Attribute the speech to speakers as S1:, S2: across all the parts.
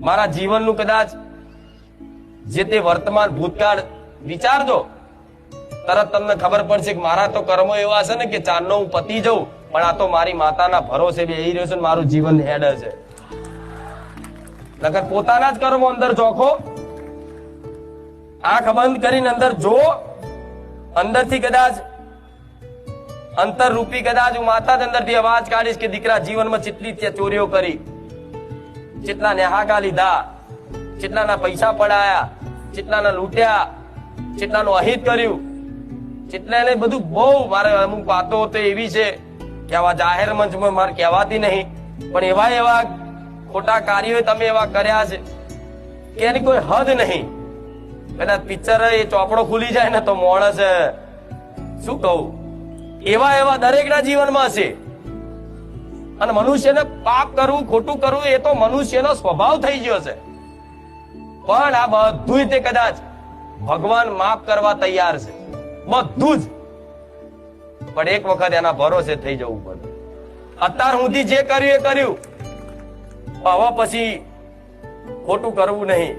S1: મારા જીવનનું કદાચ જે તે વર્તમાન ભૂતકાળ વિચારજો, તરત તમને ખબર પડશે કે મારા તો કર્મો એવા છે ને કે ચાંદનો હું પતી જઉં, પણ આ તો મારી માતાના ભરોસે બેહી રહ્યો છે ને મારું જીવન હેડ છે. નકર પોતાના જ કર્મો અંદર જોખો, આંખ બંધ કરીને અંદર જો, અંદરથી કદાચ અંતર રૂપી કદાચ હું માતા જ અંદરથી અવાજ કાઢીશ કે દીકરા જીવનમાં કેટલી ચોરીઓ કરી, કેટલા નેહાકા લીધા, કેટલાના પૈસા પડાયા, કેટલાના લૂંટ્યા, કેટલાનું અહિત કર્યું, કેટલાને બધું બહુ મારે અમુક વાતો તો એવી છે કે આવા જાહેર મંચમાં મારે કહેવાતી નહીં, પણ એવા એવા ખોટા કાર્યો તમે એવા કર્યા છે કે એની કોઈ હદ નહીં. કદાચ પિક્ચર એ ચોપડો ખુલી જાય ને તો માણસ શું કહું, એવા એવા દરેકના જીવનમાં છે. અને મનુષ્યને પાપ કરવું, ખોટું કરવું એ તો મનુષ્યનો સ્વભાવ થઈ ગયો છે, પણ આ બધું તે કદાચ ભગવાન માફ કરવા તૈયાર છે, બધું જ. પણ એક વખત એના ભરોસે થઈ જવું પડે. અત્યાર સુધી જે કર્યું એ કર્યું, હવે પછી ખોટું કરવું નહીં.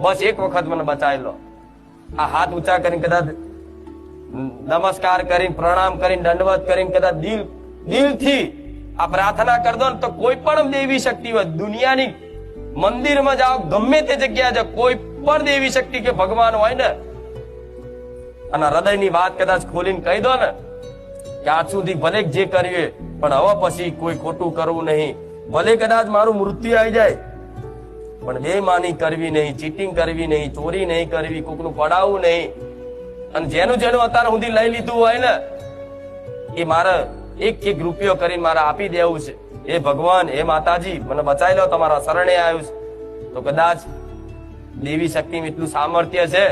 S1: બસ એક વખત મને બચાવી લો. આ હાથ ઊંચા કરીને કદાચ નમસ્કાર કરીને, પ્રણામ કરીને, દંડવત કરીને કદાચ દિલથી આ પ્રાર્થના કરી દો ને તો કોઈ પણ દેવી શક્તિ હોય દુનિયાની, મંદિરમાં જાઓ, ગમે તે જગ્યાએ જાઓ, કોઈ પણ દેવી શક્તિ કે ભગવાન હોય ને, અને હૃદયની વાત કદાચ ખોલીને કહી દો ને કે આજ સુધી ભલે જે કર્યું પણ હવે પછી કોઈ ખોટું કરવું નહીં. ભલે કદાચ મારું મૃત્યુ આવી જાય પણ બેઈમાની કરવી નહીં, ચીટિંગ કરવી નહીં, ચોરી નહીં કરવી, કોકનું પડાવવું નહીં. અને જેનું અત્યાર સુધી લઈ લીધું હોય ને એ મારે એક એક રૂપિયો કરીને મારે આપી દેવું છે. એ ભગવાન, એ માતાજી મને બચાવી લો, તમારા શરણે આવ્યું છે. તો કદાચ દેવી શક્તિમાં એટલું સામર્થ્ય છે,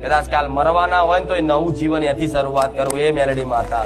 S1: કદાચ કાલ મરવાના હોય ને તો એ નવું જીવન એથી શરૂઆત કરવું. એ મેલડી માતા.